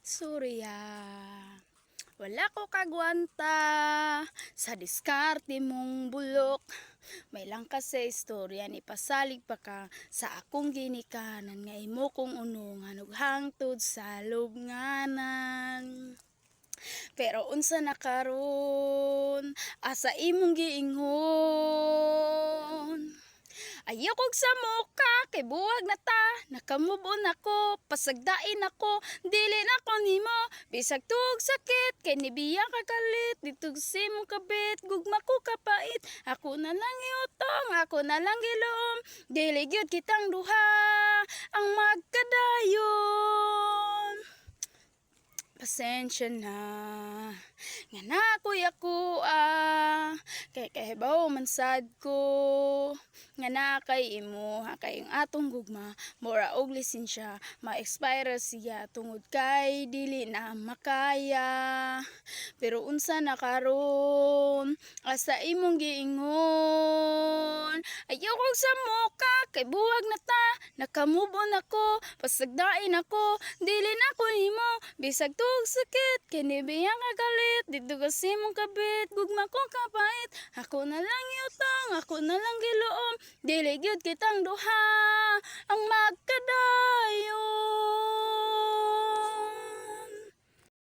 Surya, wala ko kagwanta sa diskarte mong bulok. May lang kasi istorya ni pasalig pa ka sa akong ginikanan nga imo kong unungan ug hangtod sa lubnganan. Pero unsa na karon asa imong giingon? Ayaw kog sa muka, kay buwag na ta, nakamove on ako, pasagdain ako, dili na ko nimo, bisag tuog sakit, kay nibiya kagalit, ditog simong kabit, gugma ko kapait, ako na lang iutong, ako na lang gilom, dili gyud kitang duha, ang magkadayon. Pasensya na, nga na ako kay kahibaw man sad ko, nga na kay imo, kay ang atong gugma, mura og lisensya, ma-expire siya, tungod kay dili na makaya. Pero unsa na karon, asa imong giingon, ayaw kog sa muka, kay buwag na ta, nakamove on ako, pasagdain ako, dili na ko nimo, bisag tuog sakit, kinibiyang kagalit, dito kasi mong kabit, gugma ko kapait, ako na lang iutang, ako na lang giloom, dili gyud kitang duha, ang magkadayon.